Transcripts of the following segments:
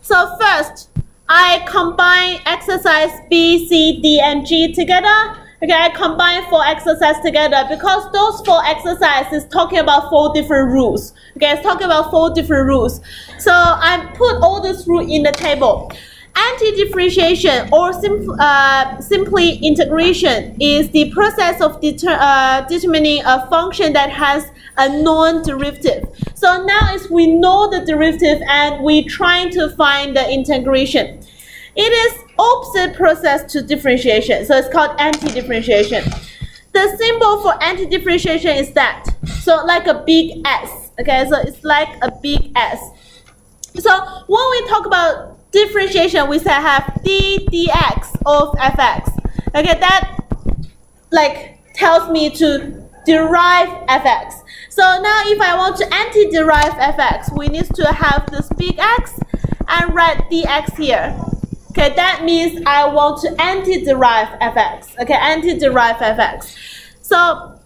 So first, I combine exercise B, C, D, and G together. Okay, I combine 4 exercises together because those 4 exercises talking about 4 different rules. Okay, it's talking about 4 different rules. So I put all these rules in the table. Anti-differentiation or simply integration is the process of determining a function that has a known derivative. So now is we know the derivative and we're trying to find the integration. It is opposite process to differentiation, so it's called anti-differentiation. The symbol for anti-differentiation is that, so like a big S, okay, so it's like a big S. So when we talk about differentiation, we say have d dx of fx, okay, that like tells me to derive fx. So now if I want to anti-derive fx, we need to have this big X and write dx here. Okay, that means I want to anti-derive fx. Okay, anti-derive fx. So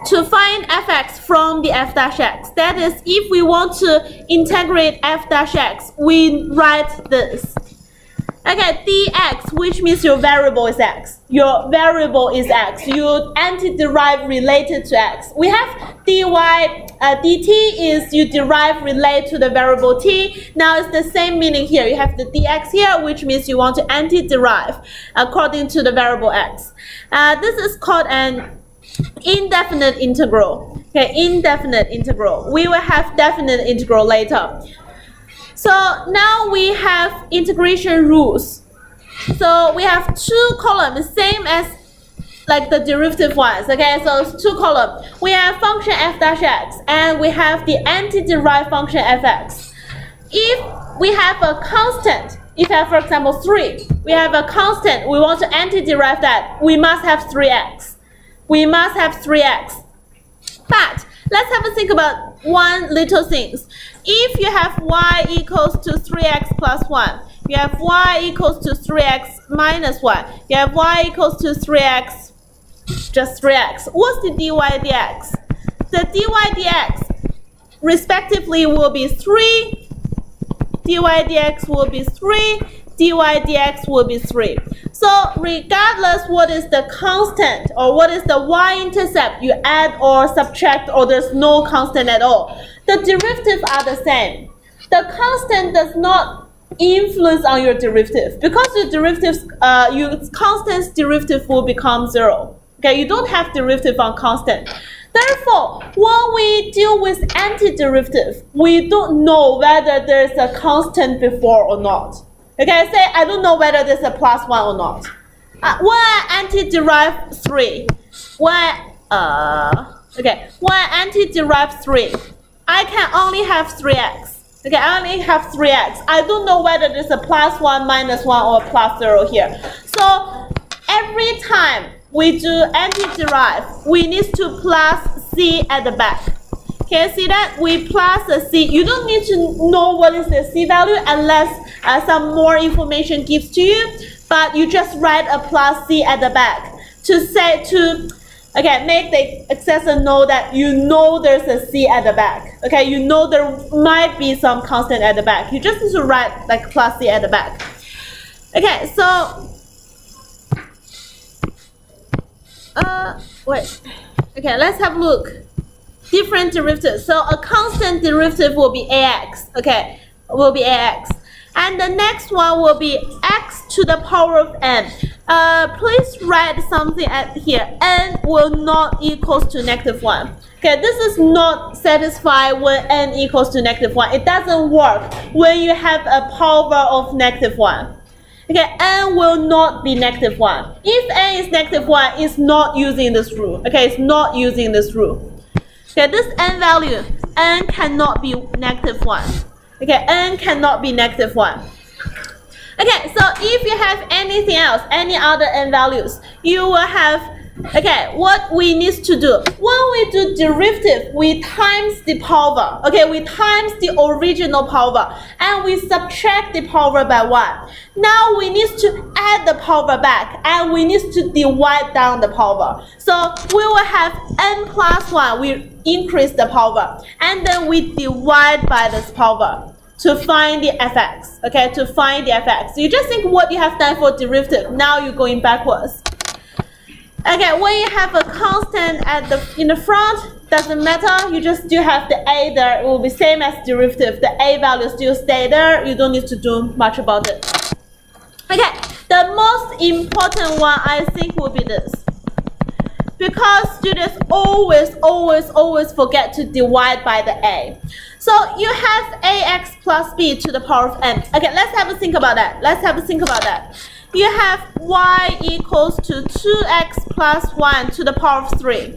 to find fx from the f dash x, that is, if we want to integrate f dash x, we write this. Okay, dx, which means your variable is x. Your variable is x. You anti-derive related to x. We have dy, dt is you derive related to the variable t. Now it's the same meaning here. You have the dx here, which means you want to anti-derive according to the variable x. This is called an indefinite integral. Okay, indefinite integral. We will have definite integral later. So now we have integration rules. So we have 2 columns, same as like the derivative ones. Okay, so it's 2 columns. We have function f dash x and we have the anti-derived function fx. If we have a constant, if I have, for example, 3, we have a constant, we want to anti-derive that, we must have 3x. We must have 3x. But let's have a think about one little thing. If you have y equals to 3x plus 1, you have y equals to 3x minus 1, you have y equals to 3x, just 3x. What's the dy dx? The dy dx respectively will be 3, dy dx will be 3, dy dx will be 3. So regardless what is the constant or what is the y-intercept, you add or subtract or there's no constant at all, the derivatives are the same. The constant does not influence on your derivative because your derivatives, your constant's derivative will become 0. Okay, you don't have derivative on constant. Therefore, when we deal with antiderivative, we don't know whether there's a constant before or not. Okay, say I don't know whether there's a plus 1 or not. When I anti-derive 3, when I anti-derive 3, I can only have 3x. Okay, I only have 3x. I don't know whether there's a plus 1, minus 1, or plus 0 here. So every time we do anti-derive, we need to plus c at the back. Can you see that? We plus a c. You don't need to know what is the c value unless some more information gives to you, but you just write a plus c at the back to make the accessor know that you know there's a c at the back. Okay, you know there might be some constant at the back. You just need to write like plus c at the back. Okay, so okay, let's have a look. Different derivatives. So a constant derivative will be ax. Okay, will be ax. And the next one will be x to the power of n. Please write something at here. N will not equals to -1. Okay, this is not satisfied when n equals to -1. It doesn't work when you have a power of -1. Okay, n will not be -1. If n is -1, it's not using this rule. Okay, it's not using this rule. Okay, this n value, n cannot be -1. Okay, n cannot be -1. Okay, so if you have anything else, any other n values, you will have, okay, what we need to do. When we do derivative, we times the power. Okay, we times the original power and we subtract the power by 1. Now we need to add the power back and we need to divide down the power. So we will have n plus 1, we increase the power and then we divide by this power to find the fx, okay, to find the fx. You just think what you have done for derivative, now you're going backwards. Okay, when you have a constant in the front, doesn't matter, you just still have the a there, it will be same as derivative, the a value still stay there, you don't need to do much about it. Okay, the most important one I think will be this. Because students always forget to divide by the a. So you have ax plus b to the power of n. Okay, let's have a think about that. You have y equals to 2x plus 1 to the power of 3.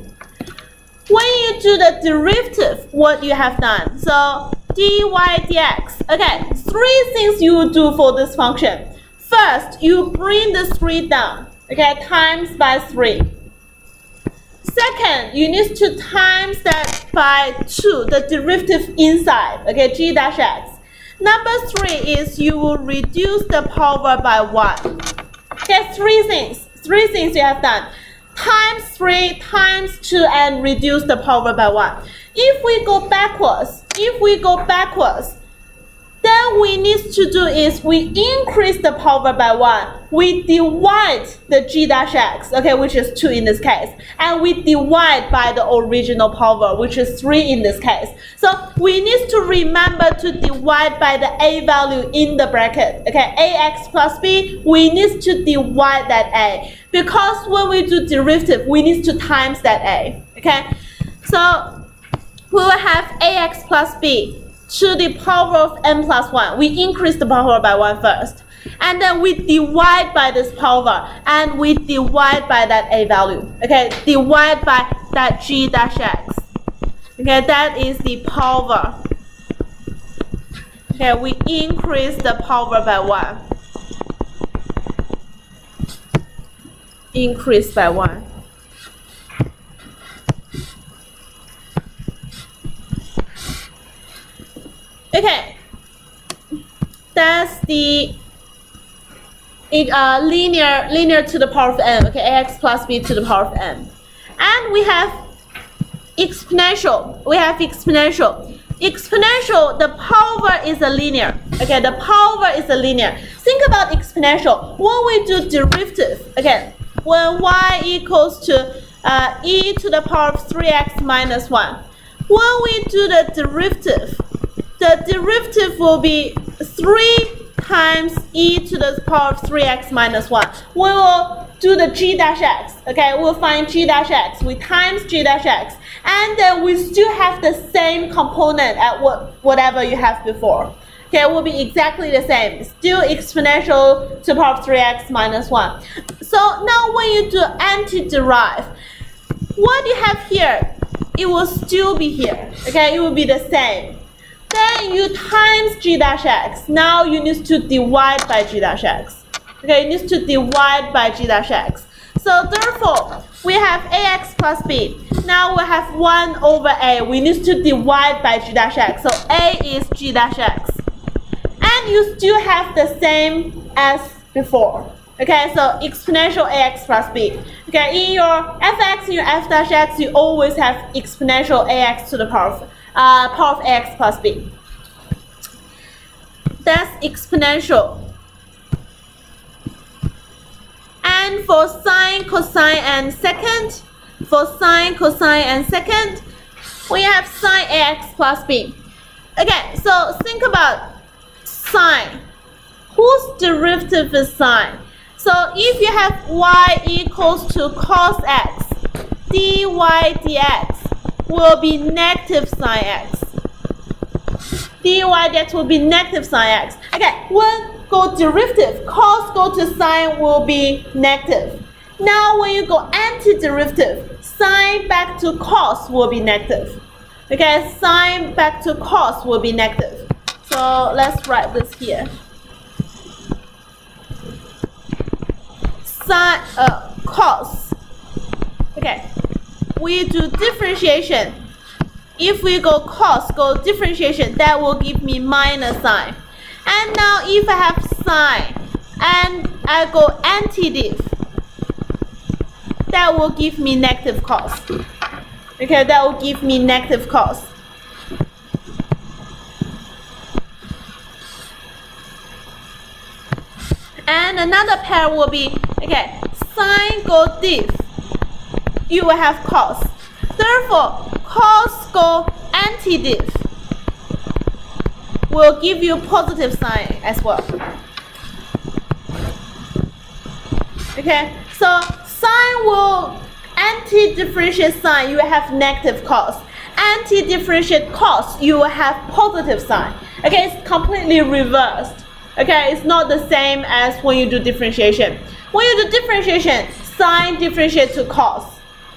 When you do the derivative, what you have done? So dy dx. Okay, three things you will do for this function. First, you bring the 3 down. Okay, times by 3. Second, you need to times that by 2, the derivative inside, okay, g dash x. Number 3 is you will reduce the power by 1. Okay, three things you have done. Times 3 times 2 and reduce the power by 1. If we go backwards, then we need to do is we increase the power by 1. We divide the g dash x, okay, which is 2 in this case, and we divide by the original power, which is 3 in this case. So we need to remember to divide by the a value in the bracket, okay, ax plus b, we need to divide that a, because when we do derivative, we need to times that a, okay. So we will have ax plus b to the power of n plus 1. We increase the power by 1 first. And then we divide by this power. And we divide by that a value. Okay, divide by that g dash x. Okay, that is the power. Okay, we increase the power by 1. Increase by 1. Okay, that's the linear to the power of n. Okay, ax plus b to the power of n, and we have exponential. Exponential. The power is a linear. Okay, the power is a linear. Think about exponential. When we do derivative, again, when y equals to e to the power of 3x minus 1, when we do the derivative will be 3 times e to the power of 3x minus 1. We will do the g dash x. Okay, we'll find g dash x. We times g dash x. And then we still have the same component at whatever you have before. Okay, it will be exactly the same. Still exponential to the power of 3x minus 1. So now when you do antiderive, what you have here, it will still be here. Okay, it will be the same. Then you times g dash x. Now you need to divide by g dash x. Okay, you need to divide by g dash x. So therefore, we have ax plus b. Now we have 1 over a. We need to divide by g dash x. So a is g dash x. And you still have the same as before. Okay, so exponential ax plus b. Okay, in your fx, in your f dash x, you always have exponential ax to the power of ax plus b. That's exponential. And for sine, cosine, and second, we have sine ax plus b. Okay, so think about sine. Whose derivative is sine? So if you have y equals to cos x, dy dx will be negative sine x. Dy dx will be negative sine x. Okay, when go derivative, cos go to sine will be negative. Now when you go antiderivative, sine back to cos will be negative. Okay, sine back to cos will be negative. So let's write this here. Sine, cos. Okay, we do differentiation. If we go cos, go differentiation, that will give me minus sine. And now if I have sine and I go antidiff, that will give me negative cos. Okay, that will give me negative cos. And another pair will be, okay, sine go diff, you will have cos. Therefore, cos go anti-diff will give you positive sign as well. Okay, so sine will anti-differentiate sine, you will have negative cos. Anti-differentiate cos, you will have positive sign. Okay, it's completely reversed. Okay, it's not the same as when you do differentiation. When you do differentiation, sine differentiate to cos.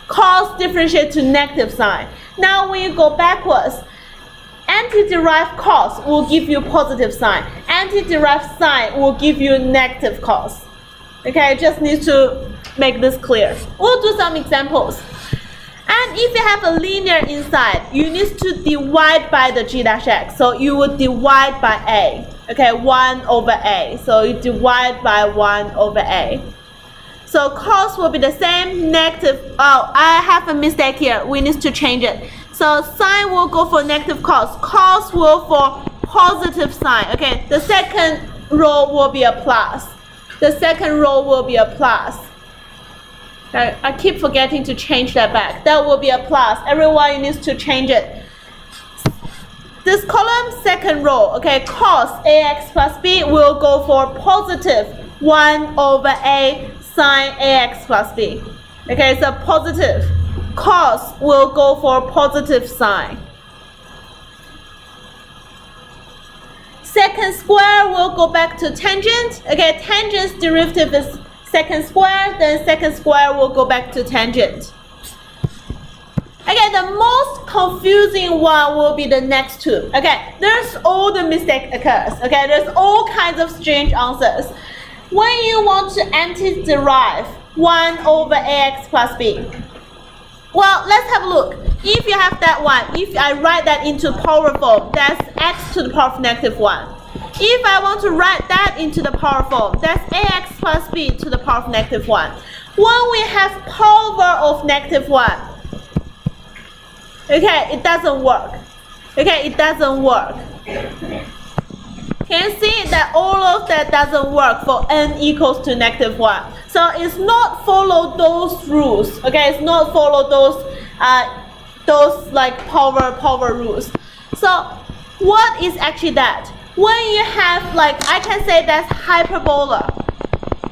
Cos differentiate to negative sign. Now when you go backwards, anti-derived cos will give you positive sign. Anti-derived sine will give you negative cos. Okay, just need to make this clear. We'll do some examples. And if you have a linear inside, you need to divide by the g dash x. So you will divide by a. Okay, 1 over a. So you divide by 1 over a. So cos will be the same, negative. Oh, I have a mistake here. We need to change it. So sine will go for negative cos. Cos will for positive sine. Okay, the second row will be a plus. The second row will be a plus. I keep forgetting to change that back. That will be a plus. Everyone needs to change it. This column, second row, okay, cos ax plus b will go for positive 1 over a sine ax plus b. Okay, so positive. Cos will go for positive sine. Second square will go back to tangent. Okay, tangent's derivative is second square, then second square will go back to tangent. Okay, the most confusing one will be the next two. Okay, there's all the mistake occurs. Okay, there's all kinds of strange answers. When you want to anti-derive 1 over ax plus b, well, let's have a look. If you have that one, if I write that into power form, that's x to the power of negative 1. If I want to write that into the power form, that's ax plus b to the power of negative 1. When we have power of negative 1, okay, it doesn't work. Okay, it doesn't work. Can you see that all of that doesn't work for n equals to negative 1? So it's not follow those rules. Okay, it's not follow those like power rules. So what is actually that? When you have, like, I can say that's hyperbola.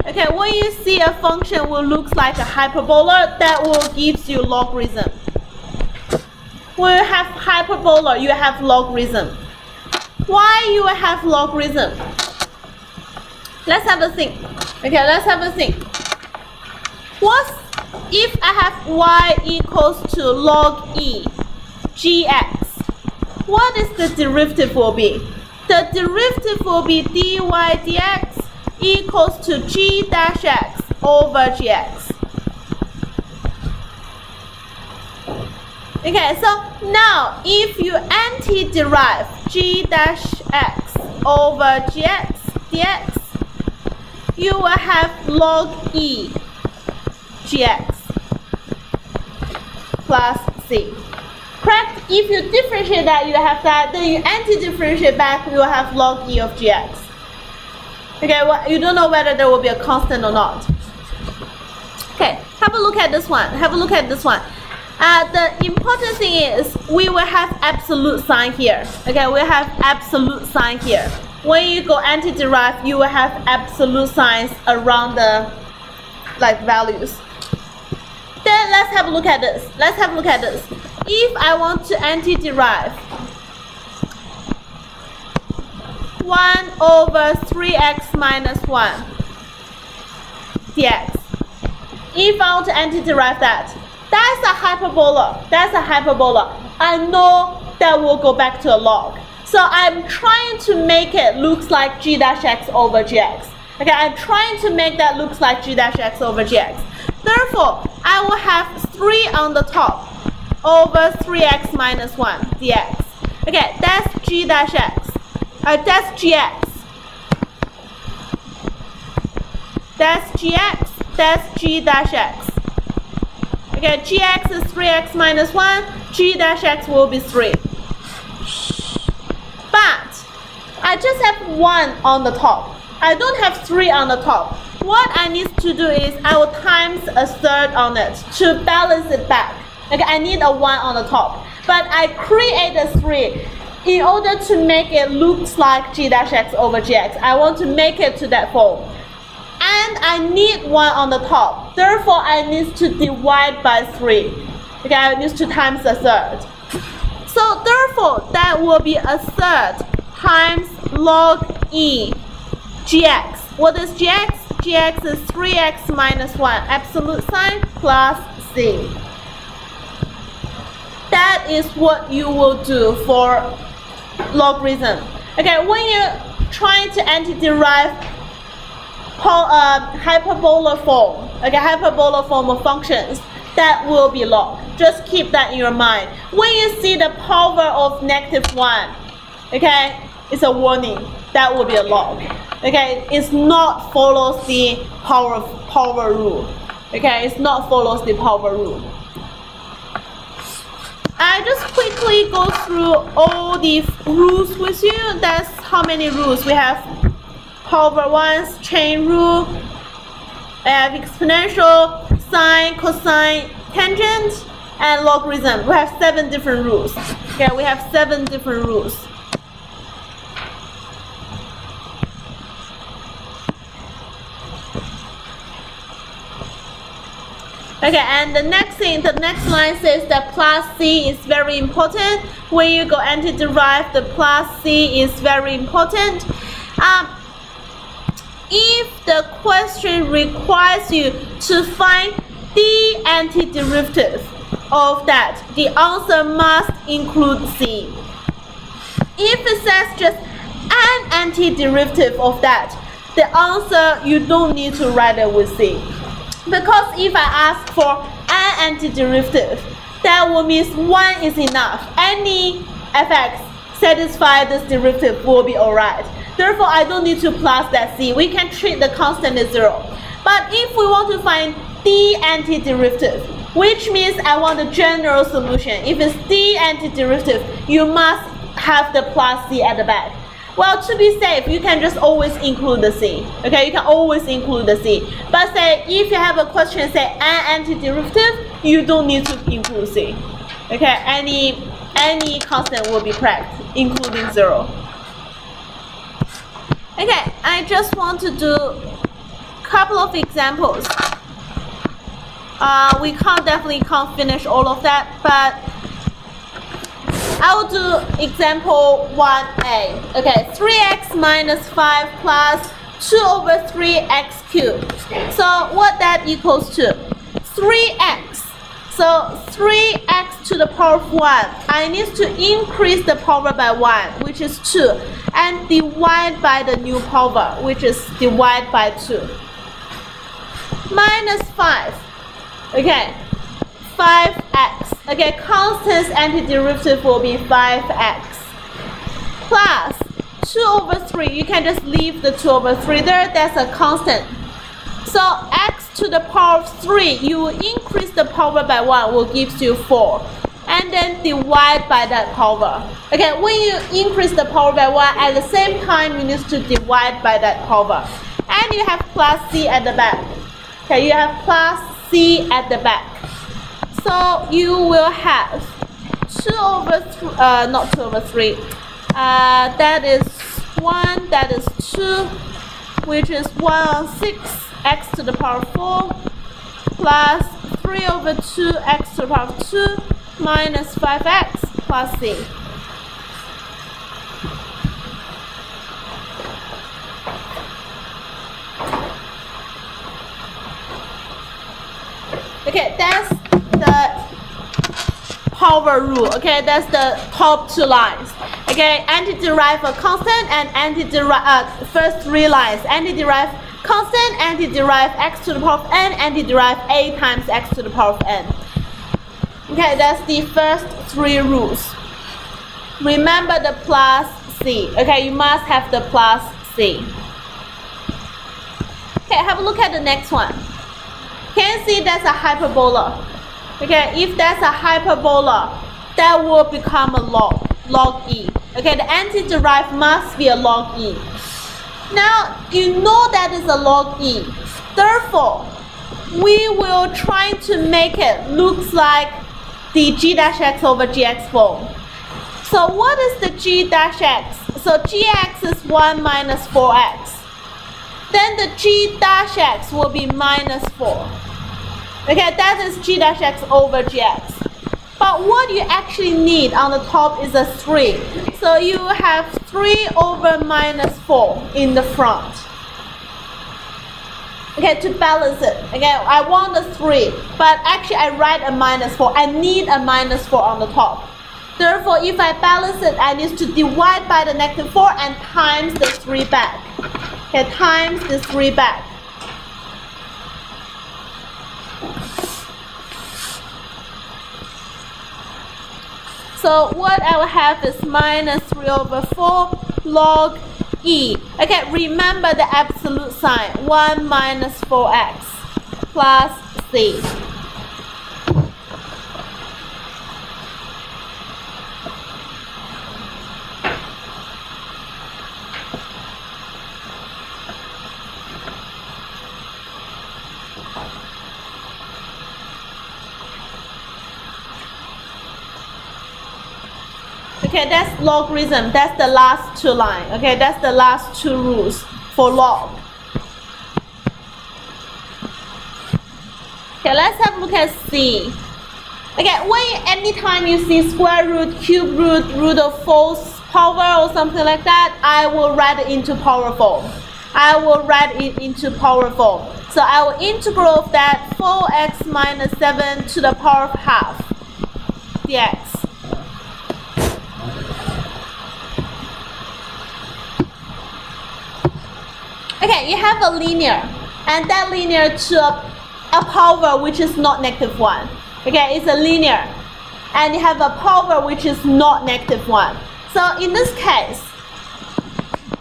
Okay, when you see a function will looks like a hyperbola, that will gives you logarithm. When you have hyperbola, you have logarithm. Why you have logarithm? Let's have a think. Okay, let's have a think. What if I have y equals to log e gx? What is the derivative will be? The derivative will be dy dx equals to g dash x over gx. Okay, so now if you anti-derive g dash x over gx dx, you will have log e gx plus c. Correct? If you differentiate that, you have that. Then you anti-differentiate back, you will have log e of gx. Okay, well, you don't know whether there will be a constant or not. Okay, have a look at this one. Have a look at this one. The important thing is we will have absolute sign here. Okay, we have absolute sign here. When you go anti-derive, you will have absolute signs around the values. Then let's have a look at this. Let's have a look at this. If I want to anti-derive 1 over 3x minus 1 dx, if I want to anti-derive that, that's a hyperbola. That's a hyperbola. I know that will go back to a log. So I'm trying to make it looks like g dash x over gx. Okay, I'm trying to make that looks like g dash x over gx. Therefore, I will have 3 on the top over 3x minus 1 dx. Okay, that's g dash x. That's gx. That's gx. That's g dash x. Okay, gx is 3x minus 1. G dash x will be 3. But I just have 1 on the top. I don't have 3 on the top. What I need to do is I will times a third on it to balance it back. Okay, I need a 1 on the top. But I create a 3 in order to make it look like g dash x over gx. I want to make it to that form. And I need 1 on the top. Therefore, I need to divide by 3. Okay, I need to times a third. So therefore, that will be a third times log e gx. What is gx? Gx is 3x minus 1 absolute sign plus c. That is what you will do for logarithm. Okay, when you're trying to antiderive hyperbola form, okay, hyperbola form of functions, that will be log. Just keep that in your mind. When you see the power of -1, okay, it's a warning. That will be a log. Okay, it's not follows the power rule. Okay, it's not follows the power rule. I just quickly go through all the rules with you. That's how many rules we have. Power ones, chain rule, I have exponential, sine, cosine, tangent, and logarithm. We have 7 different rules. Okay, we have 7 different rules. Okay, and the next line says that plus c is very important. When you go antiderive, the plus c is very important. If the question requires you to find the antiderivative of that, the answer must include c. If it says just an antiderivative of that, the answer you don't need to write it with c. Because if I ask for an antiderivative, that will mean 1 is enough. Any fx satisfy this derivative will be alright. Therefore, I don't need to plus that c. We can treat the constant as 0. But if we want to find the antiderivative, which means I want a general solution. If it's the antiderivative, you must have the plus c at the back. Well, to be safe, you can just always include the c. Okay, you can always include the c. But say, if you have a question, say an antiderivative, you don't need to include c. Okay, any constant will be correct, including 0. Okay, I just want to do a couple of examples. We definitely can't finish all of that, but I will do example 1a. Okay, 3x minus 5 plus 2 over 3x cubed. So what that equals to? 3x. So 3x to the power of 1. I need to increase the power by 1, which is 2, and divide by the new power, which is divide by 2. Minus 5. Okay. 5x. Okay, constant's antiderivative will be 5x. Plus 2 over 3. You can just leave the 2 over 3 there. That's a constant. So x to the power of 3, you will increase the power by 1, will give you 4. And then divide by that power. Okay, when you increase the power by 1, at the same time you need to divide by that power. And you have plus c at the back. Okay, you have plus c at the back. So you will have 2 over 3, not 2 over 3. That is 1, that is 2, which is 1 on 6, x to the power of 4, plus 3 over 2, x to the power of 2, minus 5x, plus c. Okay, that's the power rule. Okay, that's the top 2 lines. Okay, antiderive a constant and antiderive first 3 lines. Antiderive constant, antiderive x to the power of n, antiderive a times x to the power of n. Okay, that's the first 3 rules. Remember the plus c. Okay, you must have the plus c. Okay, have a look at the next one. Can you see that's a hyperbola? Okay, if that's a hyperbola, that will become a log e. Okay, the antiderive must be a log e. Now, you know that is a log e. Therefore, we will try to make it looks like the g dash x over gx form. So what is the g dash x? So gx is 1 minus 4x. Then the g dash x will be minus 4. Okay, that is g dash x over gx. But what you actually need on the top is a 3. So you have 3 over minus 4 in the front. Okay, to balance it. Okay, I want a 3, but actually I write a minus 4. I need a minus 4 on the top. Therefore, if I balance it, I need to divide by the negative 4 and times the 3 back. Okay, times the 3 back. So what I will have is minus 3 over 4 log e. Okay, remember the absolute sign. 1 minus 4x plus c. Okay, that's logarithm. That's the last 2 lines. Okay, that's the last 2 rules for log. Okay, let's have a look at C. Okay, anytime you see square root, cube root, root of 4th power or something like that, I will write it into power form. I will write it into power form. So I will integral of that 4x minus 7 to the power of half dx. Okay, you have a linear, and that linear to a power which is not negative 1. Okay, it's a linear, and you have a power which is not negative 1. So in this case,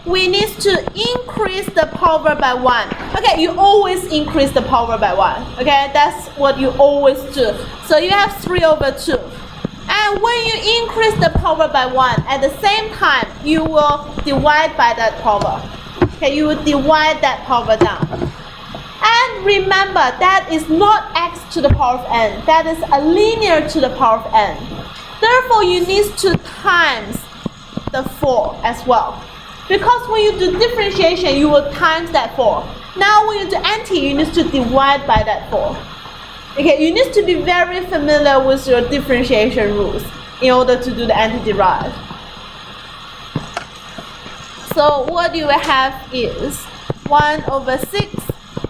we need to increase the power by 1. Okay, you always increase the power by 1. Okay, that's what you always do. So you have 3 over 2. And when you increase the power by 1, at the same time, you will divide by that power. Okay, you will divide that power down. And remember, that is not x to the power of n. That is a linear to the power of n. Therefore, you need to times the 4 as well. Because when you do differentiation, you will times that 4. Now, when you do anti, you need to divide by that 4. Okay, you need to be very familiar with your differentiation rules in order to do the anti-derive. So what you will have is 1 over 6,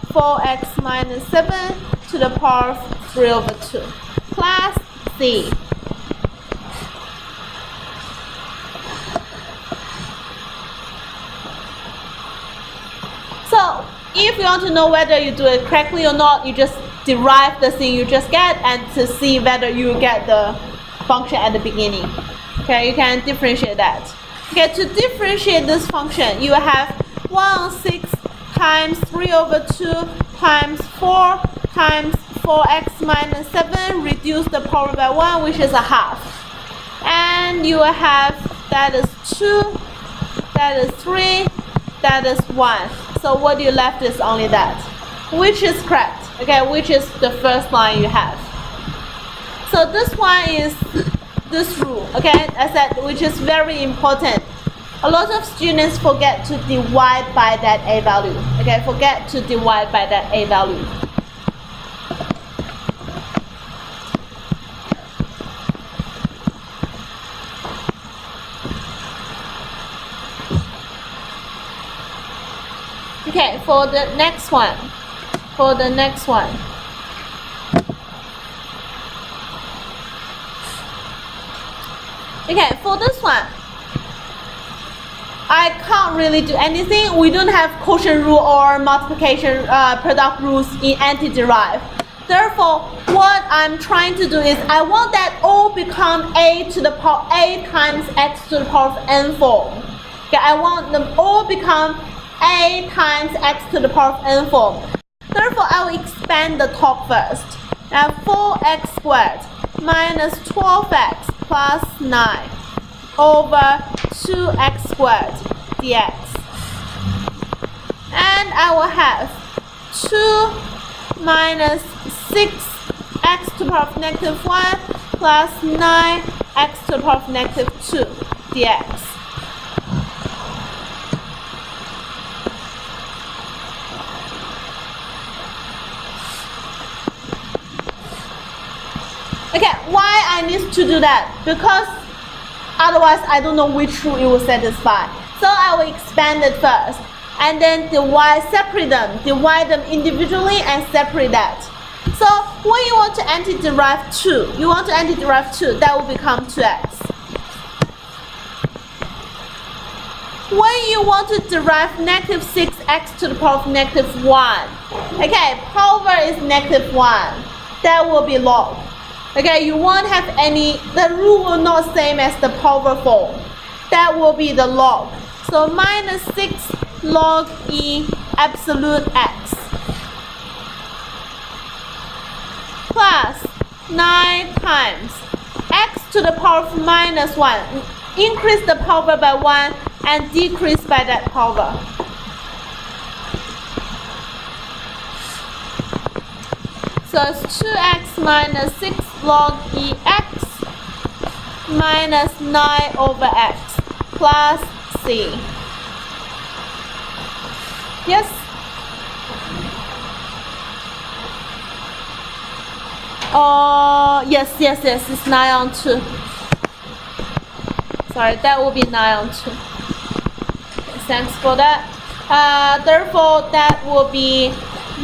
4x minus 7 to the power of 3 over 2 plus c. So if you want to know whether you do it correctly or not, you just derive the thing you just get and to see whether you get the function at the beginning. Okay, you can differentiate that. Okay, to differentiate this function, you have 1 on 6 times 3 over 2 times 4 times 4x minus 7 reduce the power by 1, which is a half. And you will have that is 2, that is 3, that is 1. So what you left is only that, which is correct. Okay, which is the first line you have. So this one is this rule, okay, as I said, which is very important. A lot of students forget to divide by that a value. Okay, forget to divide by that a value. Okay, for the next one. Okay, for this one, I can't really do anything. We don't have quotient rule or multiplication product rules in anti-derive. Therefore, what I'm trying to do is I want that all become a to the power a times x to the power of n form. Okay, I want them all become a times x to the power of n form. Therefore, I will expand the top first. Now 4x squared minus 12x plus 9 over 2x squared dx. then I will have 2 minus 6x to the power of negative 1 plus 9x to the power of negative 2 dx. Okay, why I need to do that? Because otherwise I don't know which rule it will satisfy. So I will expand it first and then separate them, divide them individually and separate that. So when you want to antiderive 2, that will become 2x. When you want to derive negative 6x to the power of negative 1, okay, power is negative 1, that will be log. Okay, you won't have any, the rule will not same as the power form. That will be the log. So minus 6 log e absolute x plus 9 times x to the power of minus 1. Increase the power by 1 and decrease by that power. So it's 2x minus 6 log e x minus 9 over x plus c. Yes? Yes, it's 9 on 2. Sorry, that will be 9 on 2. Thanks for that. Therefore, that will be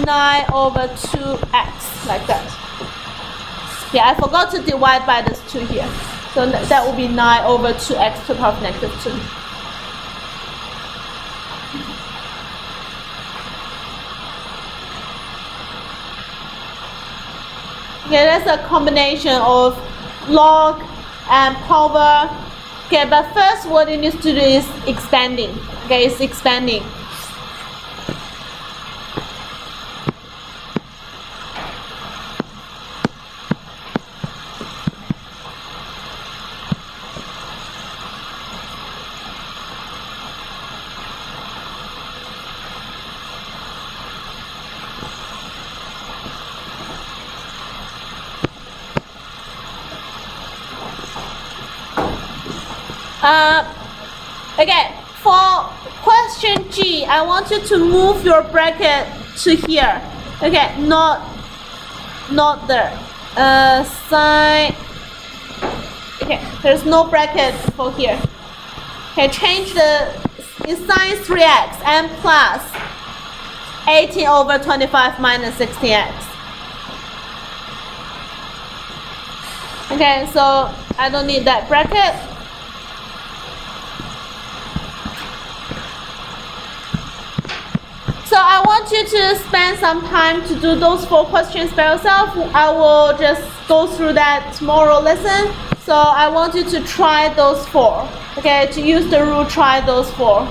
9 over 2x, like that. Yeah, I forgot to divide by this 2 here. So that will be 9 over 2x to the power of negative 2. Okay, that's a combination of log and power. Okay, but first what it needs to do is expanding. Okay, it's expanding. Okay, for question G, I want you to move your bracket to here. Okay, not there. Sign. Okay, there's no bracket for here. Okay, change it's sin 3x and plus 18 over 25 minus 16x. Okay, so I don't need that bracket. So I want you to spend some time to do those 4 questions by yourself. I will just go through that tomorrow lesson. So I want you to try those 4. Okay, to use the rule, try those 4.